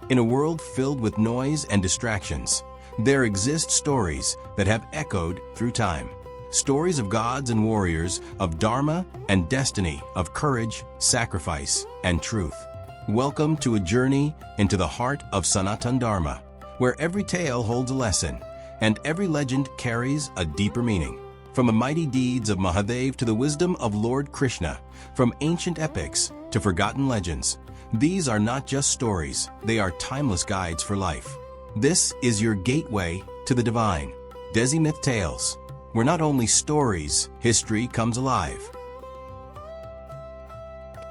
In a world filled with noise and distractions, there exist stories that have echoed through time. Stories of gods and warriors, of dharma and destiny, of courage, sacrifice, and truth. Welcome to a journey into the heart of Sanatan Dharma, where every tale holds a lesson, and every legend carries a deeper meaning. From the mighty deeds of Mahadev to the wisdom of Lord Krishna, from ancient epics to forgotten legends, these are not just stories, they are timeless guides for life. This is your gateway to the divine. Desi Myth Tales, where not only stories, history comes alive.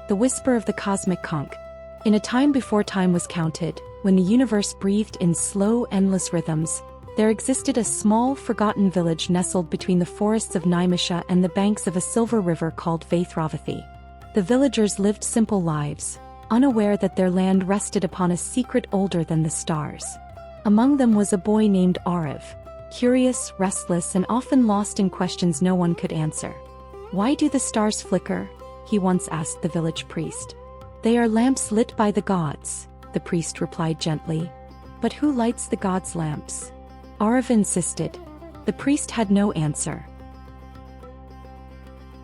The whisper of the cosmic conch. In a time before time was counted, when the universe breathed in slow, endless rhythms, there existed a small, forgotten village nestled between the forests of Naimisha and the banks of a silver river called Vaithravathi. The villagers lived simple lives, unaware that their land rested upon a secret older than the stars. Among them was a boy named Arav, curious, restless, and often lost in questions no one could answer. "Why do the stars flicker?" he once asked the village priest. "They are lamps lit by the gods," the priest replied gently. "But who lights the gods' lamps?" Arav insisted. The priest had no answer.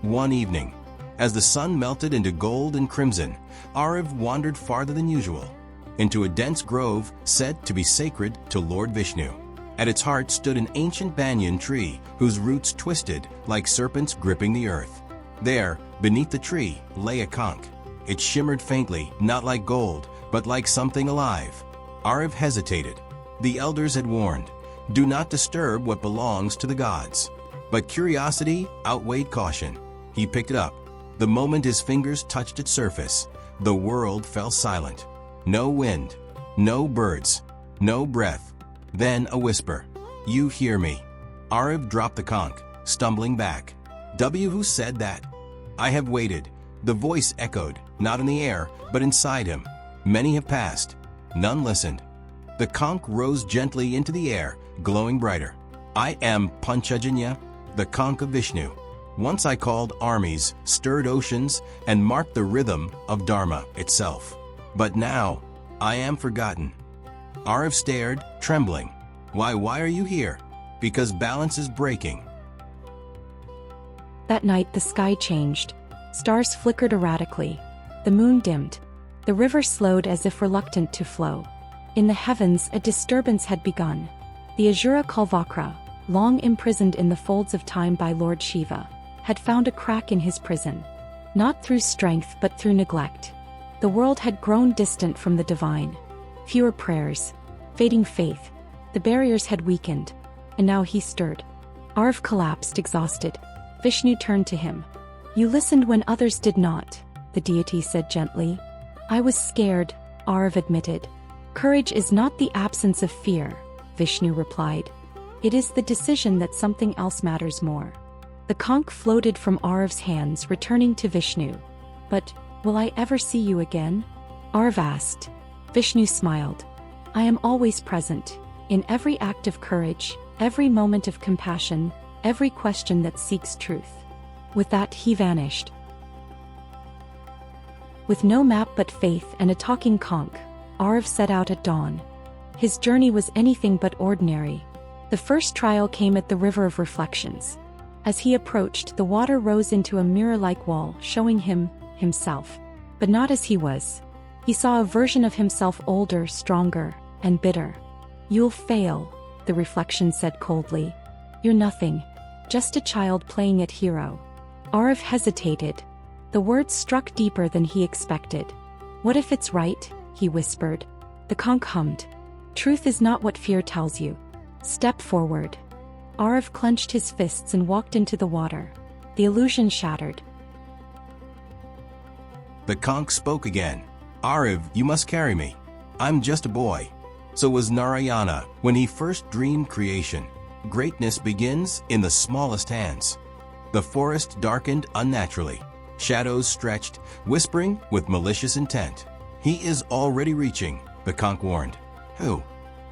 One evening, as the sun melted into gold and crimson, Arav wandered farther than usual, into a dense grove said to be sacred to Lord Vishnu. At its heart stood an ancient banyan tree whose roots twisted like serpents gripping the earth. There, beneath the tree, lay a conch. It shimmered faintly, not like gold, but like something alive. Arav hesitated. The elders had warned, "Do not disturb what belongs to the gods." But curiosity outweighed caution. He picked it up. The moment his fingers touched its surface, the world fell silent. No wind, no birds, no breath. Then a whisper. "You hear me?" Arav dropped the conch, stumbling back. Who said that?" "I have waited." The voice echoed, not in the air, but inside him. Many have passed. None listened. The conch rose gently into the air, glowing brighter. "I am Panchajanya, the conch of Vishnu. Once I called armies, stirred oceans, and marked the rhythm of Dharma itself. But now, I am forgotten." Arav stared, trembling. Why are you here?" "Because balance is breaking." That night the sky changed. Stars flickered erratically. The moon dimmed. The river slowed as if reluctant to flow. In the heavens a disturbance had begun. The Asura Kalvakra, long imprisoned in the folds of time by Lord Shiva, had found a crack in his prison. Not through strength but through neglect. The world had grown distant from the divine. Fewer prayers, fading faith. The barriers had weakened, and now he stirred. Arav collapsed, exhausted. Vishnu turned to him. "You listened when others did not," the deity said gently. "I was scared," Arav admitted. "Courage is not the absence of fear," Vishnu replied. "It is the decision that something else matters more." The conch floated from Arav's hands, returning to Vishnu. "But, will I ever see you again?" Arav asked. Vishnu smiled. "I am always present, in every act of courage, every moment of compassion, every question that seeks truth." With that he vanished. With no map but faith and a talking conch, Arav set out at dawn. His journey was anything but ordinary. The first trial came at the River of Reflections. As he approached, the water rose into a mirror-like wall, showing him himself. But not as he was. He saw a version of himself older, stronger, and bitter. "You'll fail," the reflection said coldly. "You're nothing. Just a child playing at hero." Arav hesitated. The words struck deeper than he expected. "What if it's right?" he whispered. The conch hummed. "Truth is not what fear tells you. Step forward." Arav clenched his fists and walked into the water. The illusion shattered. The conch spoke again. "Arav, you must carry me. I'm just a boy." So was Narayana when he first dreamed creation. Greatness begins in the smallest hands. The forest darkened unnaturally. Shadows stretched, whispering with malicious intent. "He is already reaching," the conch warned. "Who?"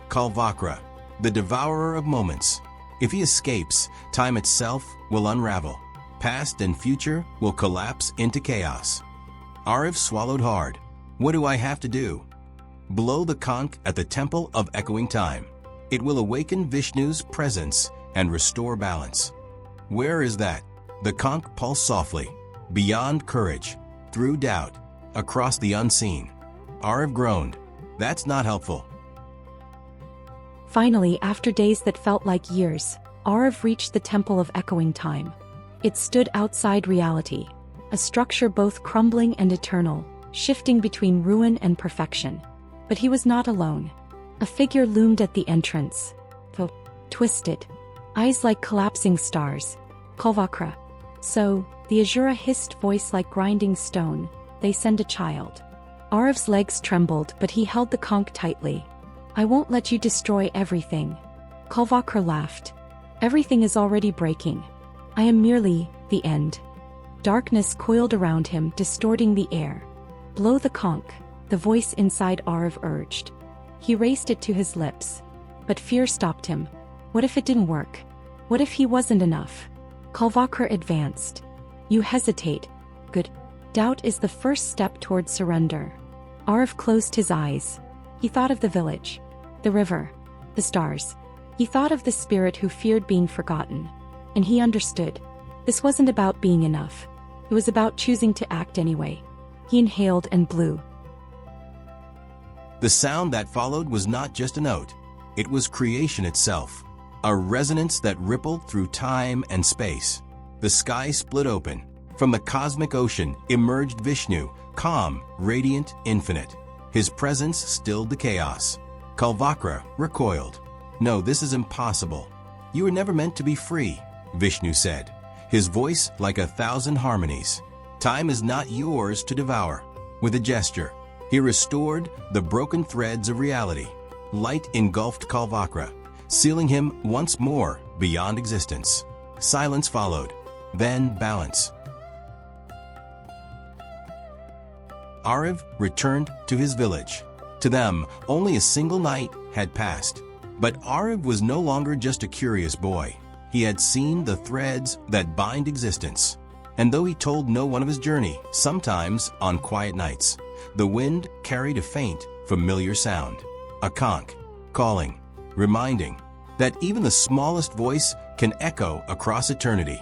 "Kalvakra, the devourer of moments. If he escapes, time itself will unravel. Past and future will collapse into chaos." Arav swallowed hard. "What do I have to do?" Blow the conch at the temple of echoing time. It will awaken Vishnu's presence and restore balance. Where is that? The conch pulsed softly, beyond courage, through doubt, across the unseen. Arav groaned. That's not helpful. Finally, after days that felt like years, Arav reached the Temple of Echoing Time. It stood outside reality, a structure both crumbling and eternal, shifting between ruin and perfection. But he was not alone. A figure loomed at the entrance, twisted, eyes like collapsing stars. Kalvakra. So, the Azura hissed, voice like grinding stone, they send a child. Arav's legs trembled, but he held the conch tightly. I won't let you destroy everything. Kalvakra laughed. Everything is already breaking. I am merely the end. Darkness coiled around him, distorting the air. Blow the conch, the voice inside Arav urged. He raised it to his lips. But fear stopped him. What if it didn't work? What if he wasn't enough? Kalvakra advanced. You hesitate. Good. Doubt is the first step toward surrender. Arav closed his eyes. He thought of the village, the river, the stars. He thought of the spirit who feared being forgotten. And he understood. This wasn't about being enough. It was about choosing to act anyway. He inhaled and blew. The sound that followed was not just a note. It was creation itself, a resonance that rippled through time and space. The sky split open. From the cosmic ocean emerged Vishnu, calm, radiant, infinite. His presence stilled the chaos. Kalvakra recoiled. No, this is impossible. You were never meant to be free, Vishnu said, his voice like 1,000 harmonies. Time is not yours to devour. With a gesture, he restored the broken threads of reality. Light engulfed Kalvakra, sealing him once more beyond existence. Silence followed, then balance. Arav returned to his village. To them, only a single night had passed. But Arav was no longer just a curious boy. He had seen the threads that bind existence. And though he told no one of his journey, sometimes on quiet nights, the wind carried a faint, familiar sound. A conch, calling, reminding that even the smallest voice can echo across eternity.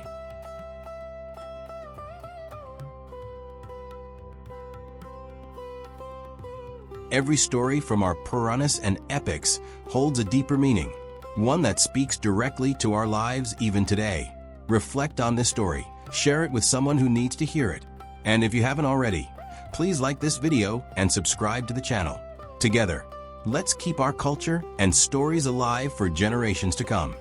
Every story from our Puranas and epics holds a deeper meaning, one that speaks directly to our lives even today. Reflect on this story, share it with someone who needs to hear it. And if you haven't already, please like this video and subscribe to the channel. Together, let's keep our culture and stories alive for generations to come.